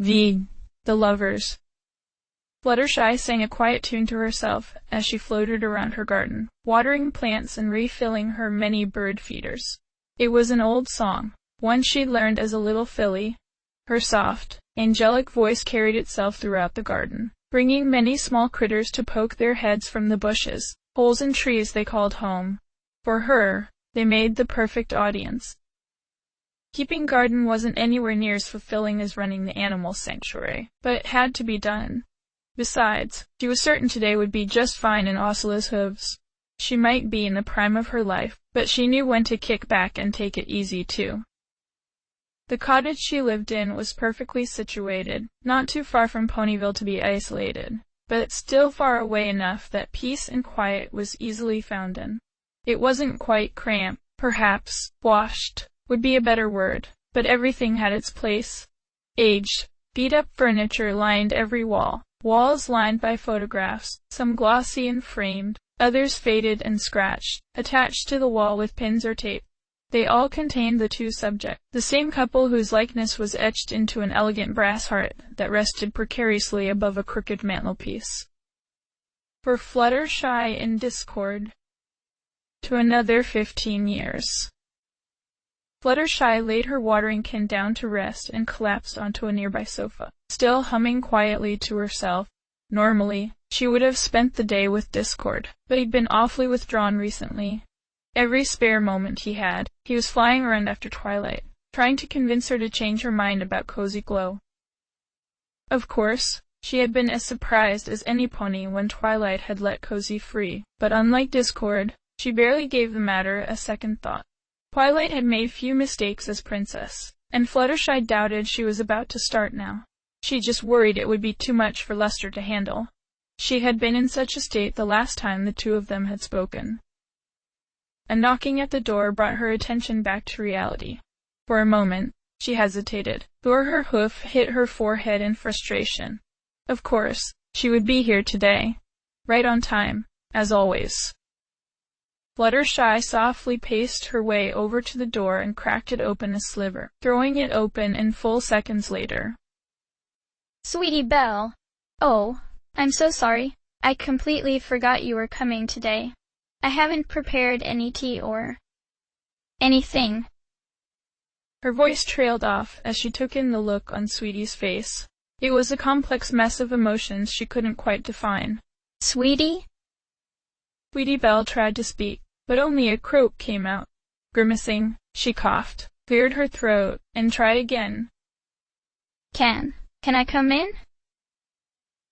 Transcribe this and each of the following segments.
The Lovers. Fluttershy sang a quiet tune to herself as she floated around her garden, watering plants and refilling her many bird feeders. It was an old song, one she'd learned as a little filly. Her soft, angelic voice carried itself throughout the garden, bringing many small critters to poke their heads from the bushes, holes in trees they called home. For her, they made the perfect audience. Keeping garden wasn't anywhere near as fulfilling as running the animal sanctuary, but it had to be done. Besides, she was certain today would be just fine in Ursula's hooves. She might be in the prime of her life, but she knew when to kick back and take it easy too. The cottage she lived in was perfectly situated, not too far from Ponyville to be isolated, but still far away enough that peace and quiet was easily found in. It wasn't quite cramped, perhaps washed would be a better word, but everything had its place. Aged, beat-up furniture lined every wall, walls lined by photographs, some glossy and framed, others faded and scratched, attached to the wall with pins or tape. They all contained the two subjects, the same couple whose likeness was etched into an elegant brass heart that rested precariously above a crooked mantelpiece. For Fluttershy in discord. To another 15 years. Fluttershy laid her watering can down to rest and collapsed onto a nearby sofa, still humming quietly to herself. Normally, she would have spent the day with Discord, but he'd been awfully withdrawn recently. Every spare moment he had, he was flying around after Twilight, trying to convince her to change her mind about Cozy Glow. Of course, she had been as surprised as any pony when Twilight had let Cozy free, but unlike Discord, she barely gave the matter a second thought. Twilight had made few mistakes as princess, and Fluttershy doubted she was about to start now. She just worried it would be too much for Lester to handle. She had been in such a state the last time the two of them had spoken. A knocking at the door brought her attention back to reality. For a moment, she hesitated, before her hoof hit her forehead in frustration. Of course, she would be here today. Right on time, as always. Fluttershy softly paced her way over to the door and cracked it open a sliver, throwing it open in full seconds later. Sweetie Belle. Oh, I'm so sorry. I completely forgot you were coming today. I haven't prepared any tea or anything. Her voice trailed off as she took in the look on Sweetie's face. It was a complex mess of emotions she couldn't quite define. Sweetie? Sweetie Belle tried to speak, but only a croak came out. Grimacing, she coughed, cleared her throat, and tried again. Can I come in?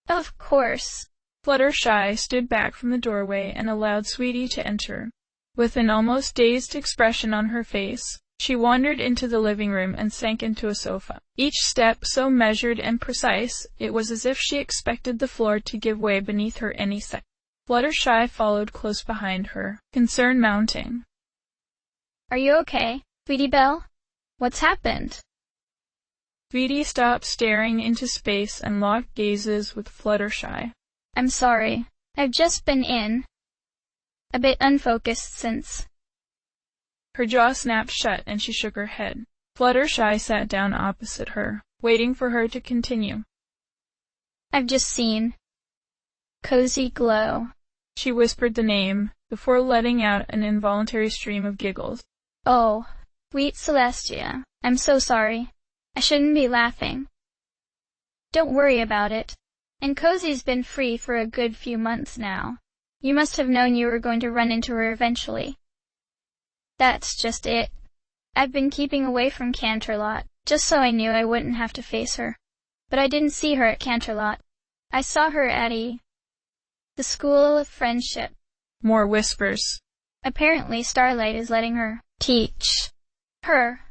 Of course. Fluttershy stood back from the doorway and allowed Sweetie to enter. With an almost dazed expression on her face, she wandered into the living room and sank into a sofa. Each step so measured and precise, it was as if she expected the floor to give way beneath her any second. Fluttershy followed close behind her, concern mounting. Are you okay, Sweetie Belle? What's happened? Sweetie stopped staring into space and locked gazes with Fluttershy. I'm sorry. I've just been a bit unfocused since. Her jaw snapped shut and she shook her head. Fluttershy sat down opposite her, waiting for her to continue. I've just seen Cozy Glow. She whispered the name, before letting out an involuntary stream of giggles. Oh, sweet Celestia, I'm so sorry. I shouldn't be laughing. Don't worry about it. And Cozy's been free for a good few months now. You must have known you were going to run into her eventually. That's just it. I've been keeping away from Canterlot, just so I knew I wouldn't have to face her. But I didn't see her at Canterlot. I saw her at the School of Friendship. More whispers. Apparently Starlight is letting her teach her.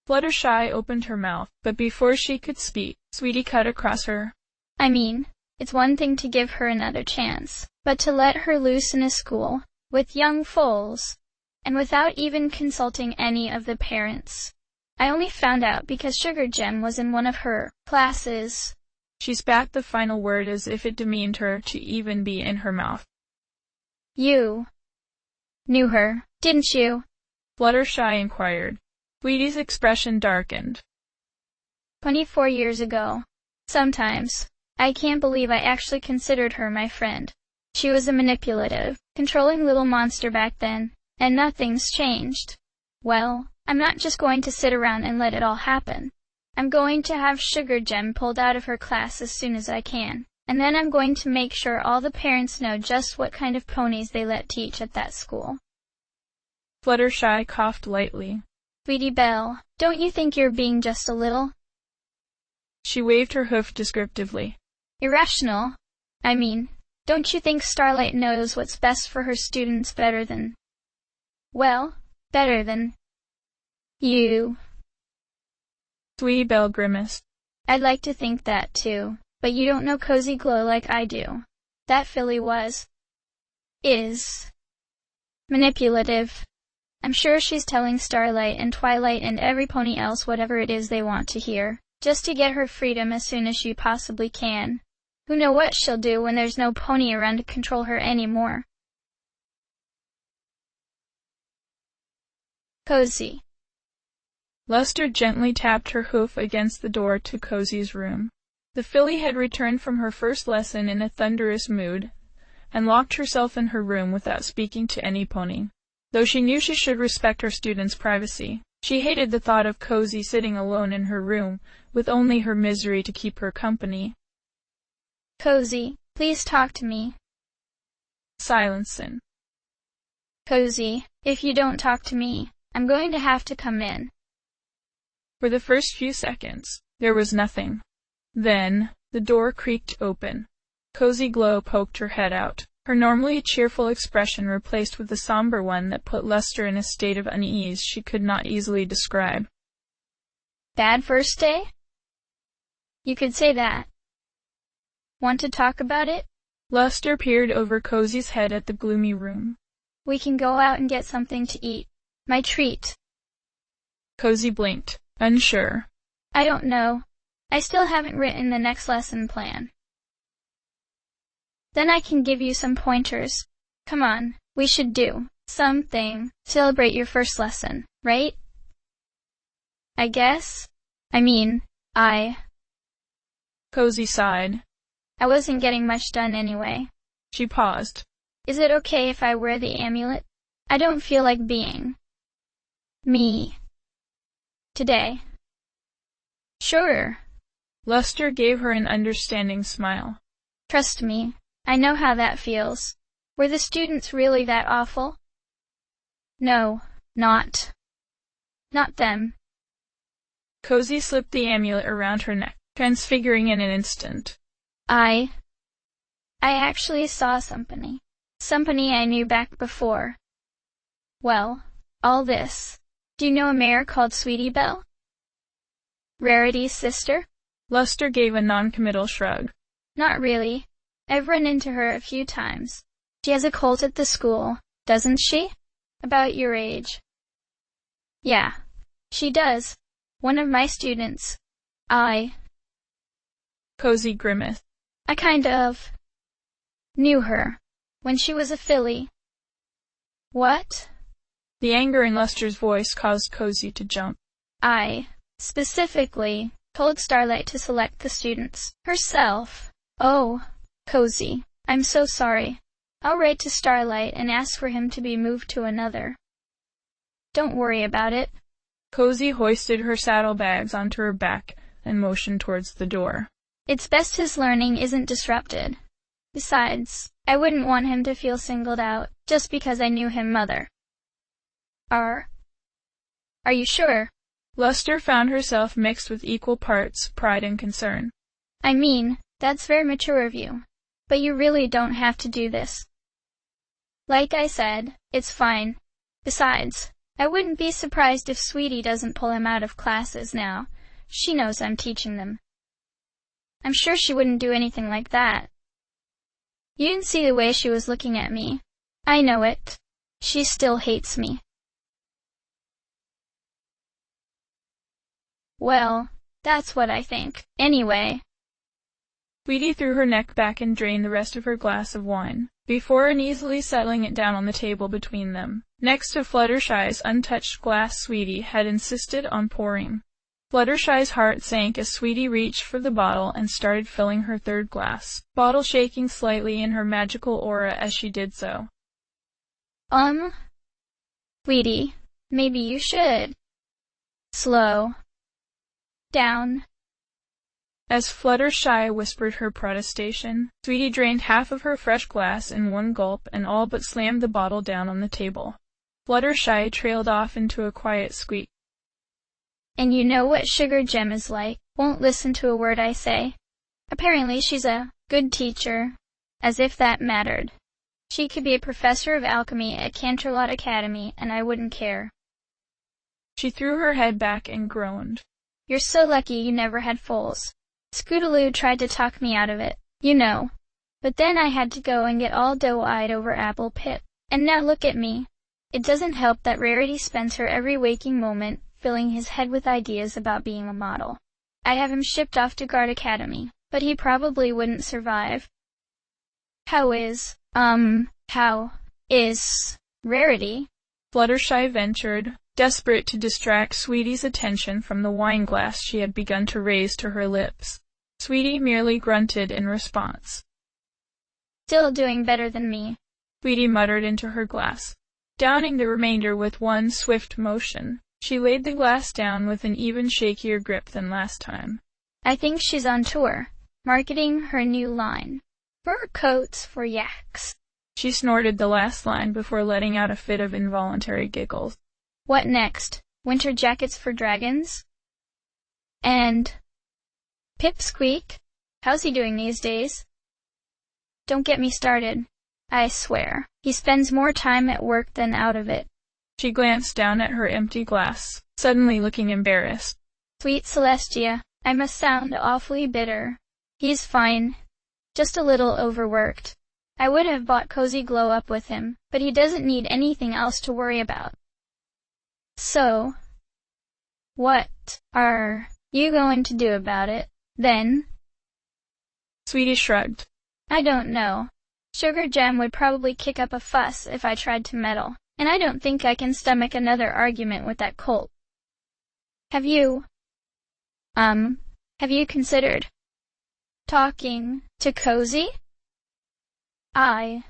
Fluttershy opened her mouth, but before she could speak, Sweetie cut across her. I mean, it's one thing to give her another chance, but to let her loose in a school, with young foals, and without even consulting any of the parents. I only found out because Sugar Gem was in one of her classes. She spat the final word as if it demeaned her to even be in her mouth. You knew her, didn't you? Fluttershy inquired. Sweetie's expression darkened. 24 years ago. Sometimes, I can't believe I actually considered her my friend. She was a manipulative, controlling little monster back then, and nothing's changed. Well, I'm not just going to sit around and let it all happen. I'm going to have Sugar Gem pulled out of her class as soon as I can. And then I'm going to make sure all the parents know just what kind of ponies they let teach at that school. Fluttershy coughed lightly. Sweetie Belle, don't you think you're being just a little She waved her hoof descriptively. irrational? I mean, don't you think Starlight knows what's best for her students better than you? Sweetie Belle grimaced. I'd like to think that too, but you don't know Cozy Glow like I do. That filly is manipulative. I'm sure she's telling Starlight and Twilight and every pony else whatever it is they want to hear, just to get her freedom as soon as she possibly can. Who knows what she'll do when there's no pony around to control her anymore. Cozy. Luster gently tapped her hoof against the door to Cozy's room. The filly had returned from her first lesson in a thunderous mood, and locked herself in her room without speaking to any pony. Though she knew she should respect her students' privacy, she hated the thought of Cozy sitting alone in her room, with only her misery to keep her company. Cozy, please talk to me. Silencein. Cozy, if you don't talk to me, I'm going to have to come in. For the first few seconds, there was nothing. Then, the door creaked open. Cozy Glow poked her head out, her normally cheerful expression replaced with a somber one that put Luster in a state of unease she could not easily describe. Bad first day? You could say that. Want to talk about it? Luster peered over Cozy's head at the gloomy room. We can go out and get something to eat. My treat. Cozy blinked, unsure. I don't know. I still haven't written the next lesson plan. Then I can give you some pointers. Come on, we should do something. Celebrate your first lesson, right? I guess. Cozy sighed. I wasn't getting much done anyway. She paused. Is it okay if I wear the amulet? I don't feel like being me today. Sure. Luster gave her an understanding smile. Trust me, I know how that feels. Were the students really that awful? No, not them. Cozy slipped the amulet around her neck, transfiguring in an instant. I actually saw somebody I knew back before. Well, all this. Do you know a mare called Sweetie Belle? Rarity's sister? Luster gave a non-committal shrug. Not really. I've run into her a few times. She has a colt at the school, doesn't she? About your age. Yeah, she does. One of my students. Cozy grimaced. I kind of knew her when she was a filly. What? The anger in Luster's voice caused Cozy to jump. I specifically told Starlight to select the students herself. Oh, Cozy, I'm so sorry. I'll write to Starlight and ask for him to be moved to another. Don't worry about it. Cozy hoisted her saddlebags onto her back and motioned towards the door. It's best his learning isn't disrupted. Besides, I wouldn't want him to feel singled out just because I knew him mother. Are you sure? Luster found herself mixed with equal parts pride and concern. I mean, that's very mature of you. But you really don't have to do this. Like I said, it's fine. Besides, I wouldn't be surprised if Sweetie doesn't pull him out of classes now. She knows I'm teaching them. I'm sure she wouldn't do anything like that. You didn't see the way she was looking at me. I know it. She still hates me. Well, that's what I think. Anyway. Sweetie threw her neck back and drained the rest of her glass of wine, before uneasily settling it down on the table between them. Next to Fluttershy's untouched glass Sweetie had insisted on pouring. Fluttershy's heart sank as Sweetie reached for the bottle and started filling her third glass, bottle shaking slightly in her magical aura as she did so. Sweetie, maybe you should slow down. As Fluttershy whispered her protestation, Sweetie drained half of her fresh glass in one gulp and all but slammed the bottle down on the table. Fluttershy trailed off into a quiet squeak. And you know what Sugar Gem is like, won't listen to a word I say. Apparently she's a good teacher, as if that mattered. She could be a professor of alchemy at Canterlot Academy, and I wouldn't care. She threw her head back and groaned. You're so lucky you never had foals. Scootaloo tried to talk me out of it, you know. But then I had to go and get all doe-eyed over Apple Pip. And now look at me. It doesn't help that Rarity spends her every waking moment filling his head with ideas about being a model. I have him shipped off to Guard Academy, but he probably wouldn't survive. How is Rarity? Fluttershy ventured, desperate to distract Sweetie's attention from the wine glass she had begun to raise to her lips. Sweetie merely grunted in response. Still doing better than me, Sweetie muttered into her glass. Downing the remainder with one swift motion, she laid the glass down with an even shakier grip than last time. I think she's on tour, marketing her new line. Fur coats for yaks. She snorted the last line before letting out a fit of involuntary giggles. What next? Winter jackets for dragons? And Pipsqueak? How's he doing these days? Don't get me started. I swear, he spends more time at work than out of it. She glanced down at her empty glass, suddenly looking embarrassed. Sweet Celestia, I must sound awfully bitter. He's fine. Just a little overworked. I would have bought Cozy Glow Up with him, but he doesn't need anything else to worry about. So, what are you going to do about it, then? Sweetie shrugged. I don't know. Sugar Gem would probably kick up a fuss if I tried to meddle, and I don't think I can stomach another argument with that colt. Have you considered talking to Cozy? I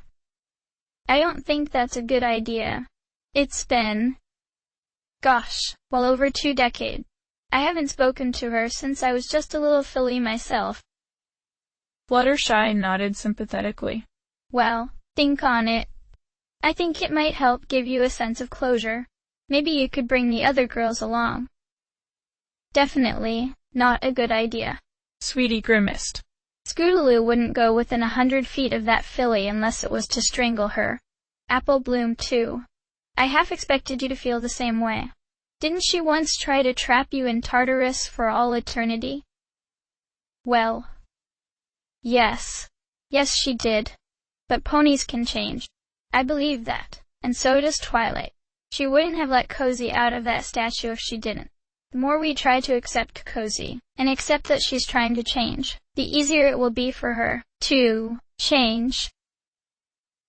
don't think that's a good idea. It's been, well over 2 decades. I haven't spoken to her since I was just a little filly myself. Fluttershy nodded sympathetically. Well, think on it. I think it might help give you a sense of closure. Maybe you could bring the other girls along. Definitely not a good idea. Sweetie grimaced. Scootaloo wouldn't go within 100 feet of that filly unless it was to strangle her. Apple Bloom too. I half expected you to feel the same way. Didn't she once try to trap you in Tartarus for all eternity? Well, yes. Yes, she did. But ponies can change. I believe that. And so does Twilight. She wouldn't have let Cozy out of that statue if she didn't. The more we try to accept Cozy, and accept that she's trying to change, the easier it will be for her to change.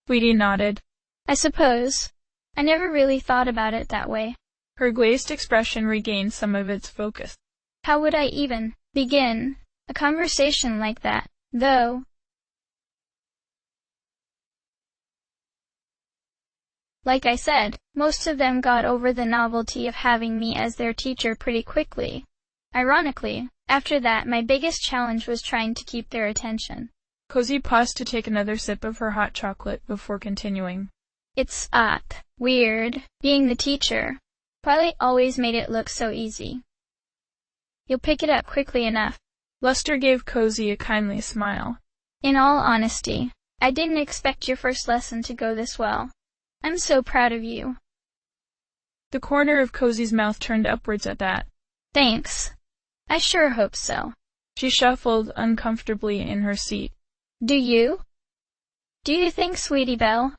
Sweetie nodded. I suppose. I never really thought about it that way. Her glazed expression regained some of its focus. How would I even begin a conversation like that, though? Like I said, most of them got over the novelty of having me as their teacher pretty quickly. Ironically, after that my biggest challenge was trying to keep their attention. Cozy paused to take another sip of her hot chocolate before continuing. It's weird, being the teacher. Twilight always made it look so easy. You'll pick it up quickly enough. Luster gave Cozy a kindly smile. In all honesty, I didn't expect your first lesson to go this well. I'm so proud of you. The corner of Cozy's mouth turned upwards at that. Thanks. I sure hope so. She shuffled uncomfortably in her seat. Do you? Do you think, Sweetie Belle?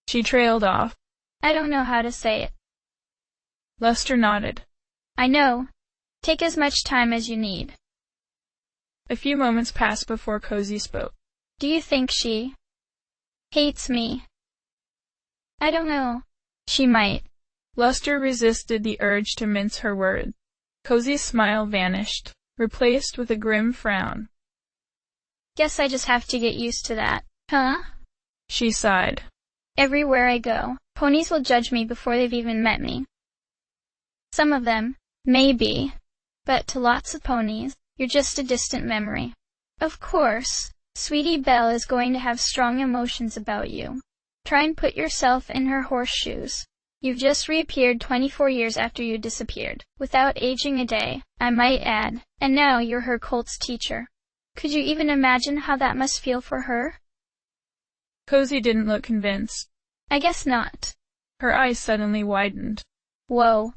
She trailed off. I don't know how to say it. Luster nodded. I know. Take as much time as you need. A few moments passed before Cozy spoke. Do you think she hates me? I don't know. She might. Luster resisted the urge to mince her words. Cozy's smile vanished, replaced with a grim frown. Guess I just have to get used to that, huh? She sighed. Everywhere I go, ponies will judge me before they've even met me. Some of them, maybe, but to lots of ponies, you're just a distant memory. Of course, Sweetie Belle is going to have strong emotions about you. Try and put yourself in her horseshoes. You've just reappeared 24 years after you disappeared, without aging a day, I might add, and now you're her Colt's teacher. Could you even imagine how that must feel for her? Cozy didn't look convinced. I guess not. Her eyes suddenly widened. Whoa.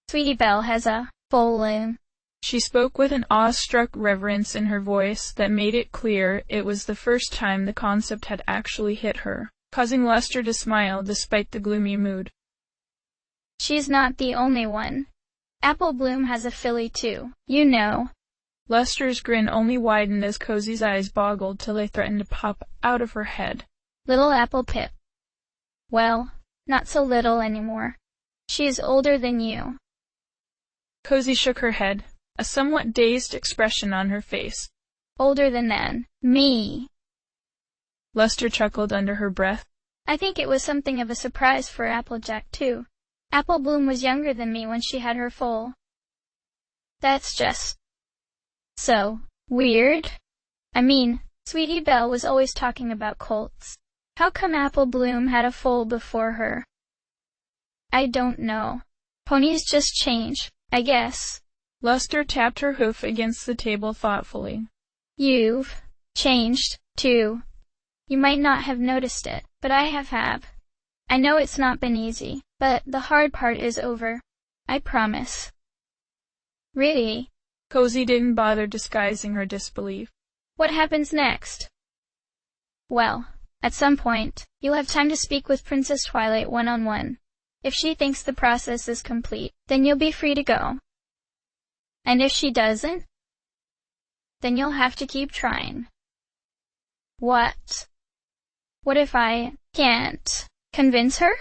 Sweetie Belle has a full limb. She spoke with an awestruck reverence in her voice that made it clear it was the first time the concept had actually hit her, causing Lester to smile despite the gloomy mood. She's not the only one. Apple Bloom has a filly too, you know. Lester's grin only widened as Cozy's eyes boggled till they threatened to pop out of her head. Little Apple Pip. Well, not so little anymore. She is older than you. Cozy shook her head, a somewhat dazed expression on her face. Older than me. Lester chuckled under her breath. I think it was something of a surprise for Applejack too. Apple Bloom was younger than me when she had her foal. That's just so weird. I mean, Sweetie Belle was always talking about colts. How come Apple Bloom had a foal before her? I don't know. Ponies just change, I guess. Lester tapped her hoof against the table thoughtfully. You've changed, too. You might not have noticed it, but I have. I know it's not been easy, but the hard part is over. I promise. Really? Cozy didn't bother disguising her disbelief. What happens next? Well, at some point, you'll have time to speak with Princess Twilight one-on-one. If she thinks the process is complete, then you'll be free to go. And if she doesn't, then you'll have to keep trying. What? What if I can't convince her?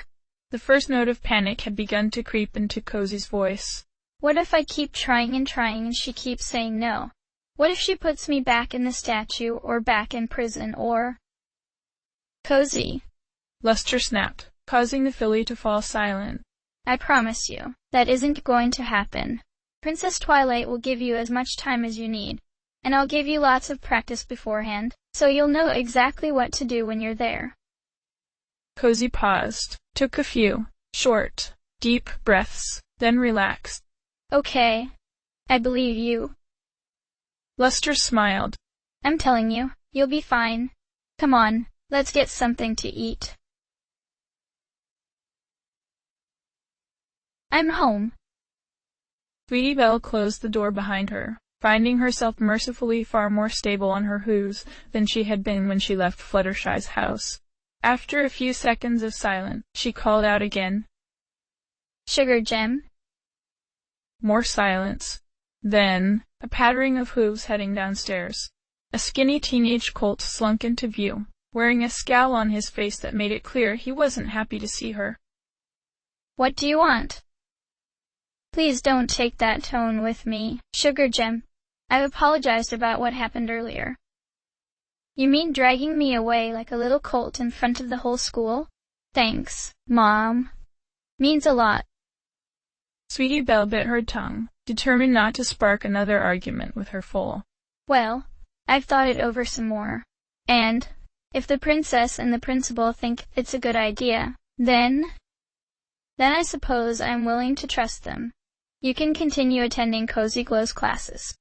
The first note of panic had begun to creep into Cozy's voice. What if I keep trying and she keeps saying no? What if she puts me back in the statue or back in prison or... Cozy. Lester snapped, causing the filly to fall silent. I promise you, that isn't going to happen. Princess Twilight will give you as much time as you need, and I'll give you lots of practice beforehand, so you'll know exactly what to do when you're there. Cozy paused, took a few, short, deep breaths, then relaxed. Okay. I believe you. Lester smiled. I'm telling you, you'll be fine. Come on, let's get something to eat. I'm home. Sweetie Belle closed the door behind her, finding herself mercifully far more stable on her hooves than she had been when she left Fluttershy's house. After a few seconds of silence, she called out again. Sugar Gem? More silence. Then, a pattering of hooves heading downstairs. A skinny teenage colt slunk into view, wearing a scowl on his face that made it clear he wasn't happy to see her. What do you want? Please don't take that tone with me, Sugar Gem. I've apologized about what happened earlier. You mean dragging me away like a little colt in front of the whole school? Thanks, Mom. Means a lot. Sweetie Belle bit her tongue, determined not to spark another argument with her foal. Well, I've thought it over some more. And, if the princess and the principal think it's a good idea, then I suppose I'm willing to trust them. You can continue attending Cozy Glow's classes.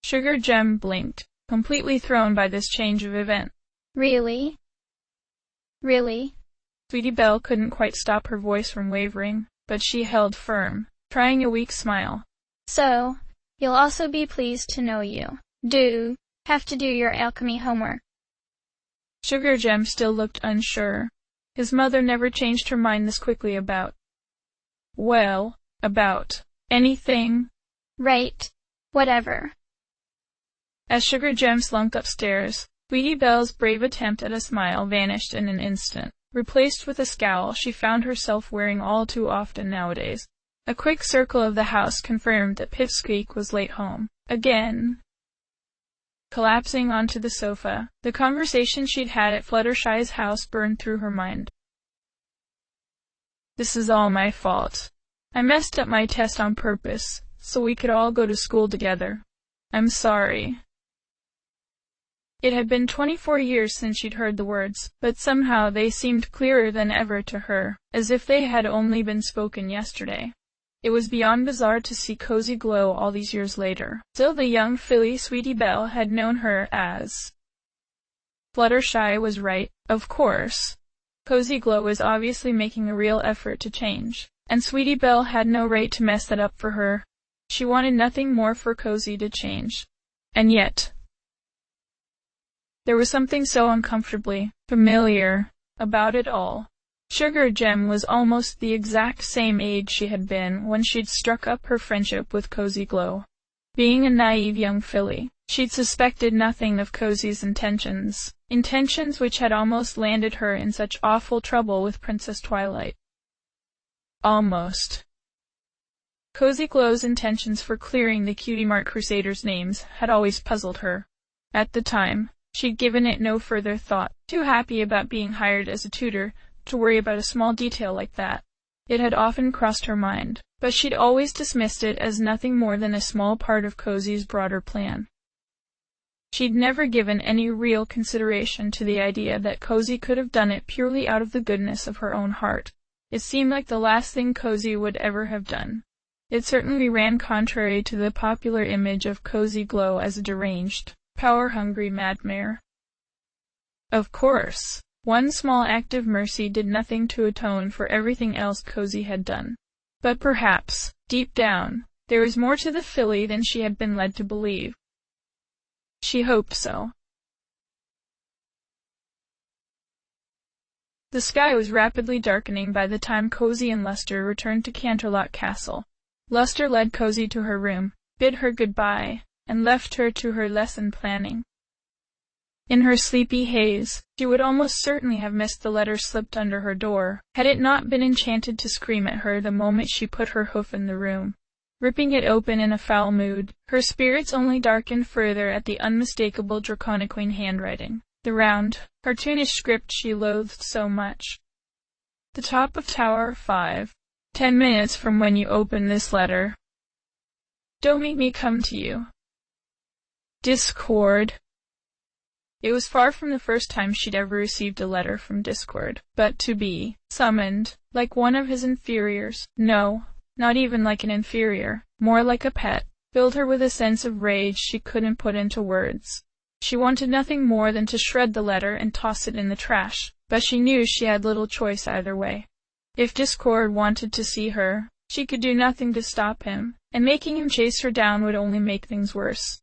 Sugar Gem blinked, completely thrown by this change of event. Really? Really? Sweetie Belle couldn't quite stop her voice from wavering, but she held firm, trying a weak smile. So, you'll also be pleased to know you have to do your alchemy homework. Sugar Gem still looked unsure. His mother never changed her mind this quickly about anything. Right. Whatever. As Sugar Gem slunk upstairs, Sweetie Belle's brave attempt at a smile vanished in an instant, replaced with a scowl she found herself wearing all too often nowadays. A quick circle of the house confirmed that Pipsqueak was late home. Again. Collapsing onto the sofa, the conversation she'd had at Fluttershy's house burned through her mind. This is all my fault. I messed up my test on purpose, so we could all go to school together. I'm sorry. It had been 24 years since she'd heard the words, but somehow they seemed clearer than ever to her, as if they had only been spoken yesterday. It was beyond bizarre to see Cozy glow all these years later. Still, the young filly Sweetie Belle had known her as. Fluttershy was right, of course. Cozy Glow was obviously making a real effort to change, and Sweetie Belle had no right to mess that up for her. She wanted nothing more for Cozy to change. And yet, there was something so uncomfortably familiar about it all. Sugar Gem was almost the exact same age she had been when she'd struck up her friendship with Cozy Glow. Being a naive young filly, she'd suspected nothing of Cozy's intentions which had almost landed her in such awful trouble with Princess Twilight. Almost. Cozy Glow's intentions for clearing the Cutie Mark Crusaders' names had always puzzled her. At the time, she'd given it no further thought, too happy about being hired as a tutor to worry about a small detail like that. It had often crossed her mind, but she'd always dismissed it as nothing more than a small part of Cozy's broader plan. She'd never given any real consideration to the idea that Cozy could have done it purely out of the goodness of her own heart. It seemed like the last thing Cozy would ever have done. It certainly ran contrary to the popular image of Cozy Glow as a deranged, power-hungry madmare. Of course, one small act of mercy did nothing to atone for everything else Cozy had done. But perhaps, deep down, there was more to the filly than she had been led to believe. She hoped so. The sky was rapidly darkening by the time Cozy and Luster returned to Canterlot Castle. Luster led Cozy to her room, bid her goodbye, and left her to her lesson planning. In her sleepy haze, she would almost certainly have missed the letter slipped under her door, had it not been enchanted to scream at her the moment she put her hoof in the room. Ripping it open in a foul mood, her spirits only darkened further at the unmistakable Draconiquine handwriting, the round, cartoonish script she loathed so much. The top of Tower 5. 10 minutes from when you open this letter. Don't make me come to you. Discord. It was far from the first time she'd ever received a letter from Discord, but to be summoned, like one of his inferiors, no, not even like an inferior, more like a pet, filled her with a sense of rage she couldn't put into words. She wanted nothing more than to shred the letter and toss it in the trash, but she knew she had little choice either way. If Discord wanted to see her, she could do nothing to stop him, and making him chase her down would only make things worse.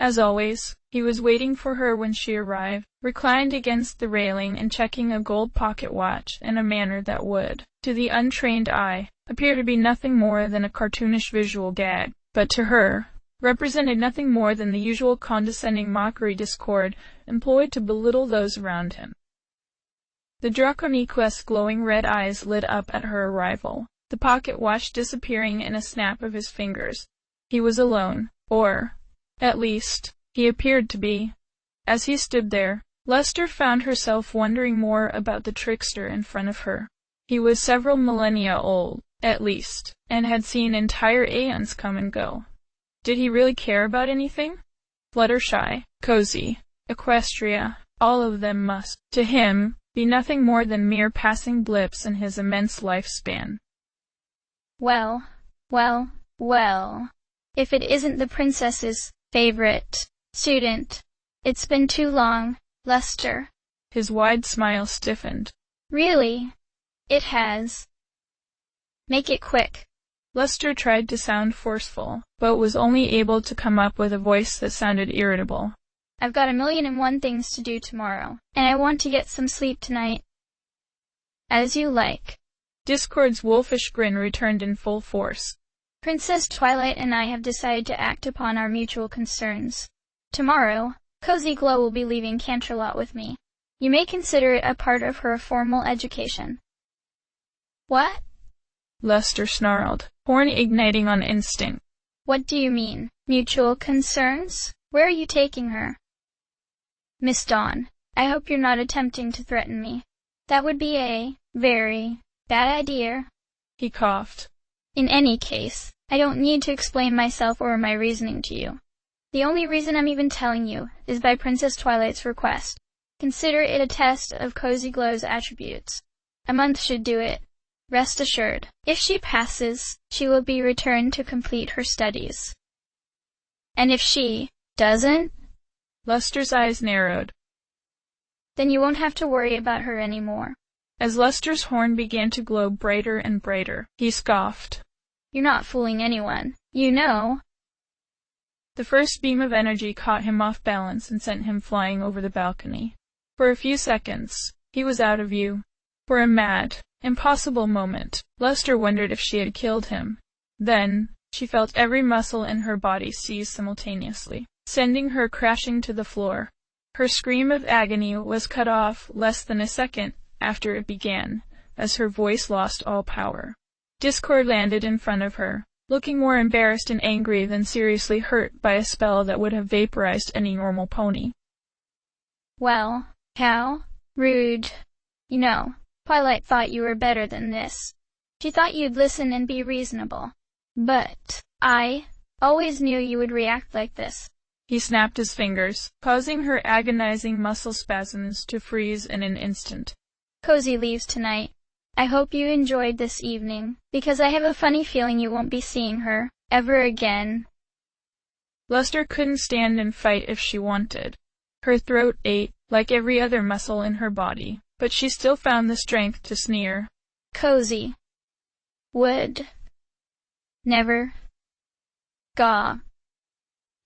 As always, he was waiting for her when she arrived, reclined against the railing and checking a gold pocket watch in a manner that would, to the untrained eye, appear to be nothing more than a cartoonish visual gag, but to her, represented nothing more than the usual condescending mockery Discord employed to belittle those around him. The Draconique's glowing red eyes lit up at her arrival, the pocket watch disappearing in a snap of his fingers. He was alone, or, at least, he appeared to be. As he stood there, Luster found herself wondering more about the trickster in front of her. He was several millennia old, at least, and had seen entire aeons come and go. Did he really care about anything? Fluttershy, Cozy, Equestria, all of them must, to him, be nothing more than mere passing blips in his immense lifespan. Well, if it isn't the princess's favorite student. It's been too long, Luster. His wide smile stiffened. Really? It has. Make it quick. Luster tried to sound forceful, but was only able to come up with a voice that sounded irritable. I've got 1,000,001 things to do tomorrow, and I want to get some sleep tonight. As you like. Discord's wolfish grin returned in full force. Princess Twilight and I have decided to act upon our mutual concerns. Tomorrow, Cozy Glow will be leaving Canterlot with me. You may consider it a part of her formal education. What? Lester snarled, horn igniting on instinct. What do you mean? Mutual concerns? Where are you taking her? Miss Dawn, I hope you're not attempting to threaten me. That would be a very bad idea. He coughed. In any case, I don't need to explain myself or my reasoning to you. The only reason I'm even telling you is by Princess Twilight's request. Consider it a test of Cozy Glow's attributes. A month should do it. Rest assured, if she passes, she will be returned to complete her studies. And if she doesn't, Lester's eyes narrowed. Then you won't have to worry about her anymore. As Lester's horn began to glow brighter and brighter, he scoffed. You're not fooling anyone, you know. The first beam of energy caught him off balance and sent him flying over the balcony. For a few seconds, he was out of view. For a mad, impossible moment, Lester wondered if she had killed him. Then, she felt every muscle in her body seize simultaneously, sending her crashing to the floor. Her scream of agony was cut off less than a second after it began, as her voice lost all power. Discord landed in front of her, looking more embarrassed and angry than seriously hurt by a spell that would have vaporized any normal pony. Well, how rude. You know, Twilight thought you were better than this. She thought you'd listen and be reasonable. But I always knew you would react like this. He snapped his fingers, causing her agonizing muscle spasms to freeze in an instant. Cozy leaves tonight. I hope you enjoyed this evening, because I have a funny feeling you won't be seeing her ever again. Lester couldn't stand and fight if she wanted. Her throat ached, like every other muscle in her body, but she still found the strength to sneer. Cozy would never go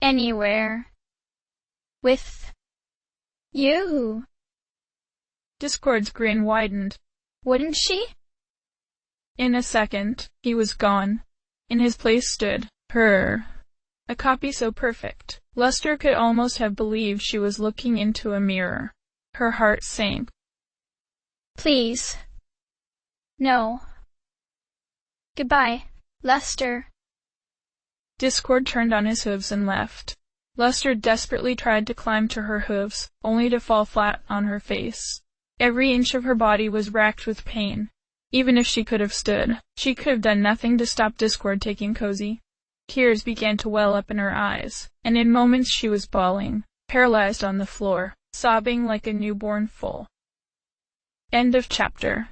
anywhere with you. Discord's grin widened. Wouldn't she? In a second, he was gone. In his place stood her. A copy so perfect, Lester could almost have believed she was looking into a mirror. Her heart sank. Please. No. Goodbye, Lester. Discord turned on his hooves and left. Lester desperately tried to climb to her hooves, only to fall flat on her face. Every inch of her body was racked with pain. Even if she could have stood, she could have done nothing to stop Discord taking Cozy. Tears began to well up in her eyes, and in moments she was bawling, paralyzed on the floor, sobbing like a newborn foal. End of chapter.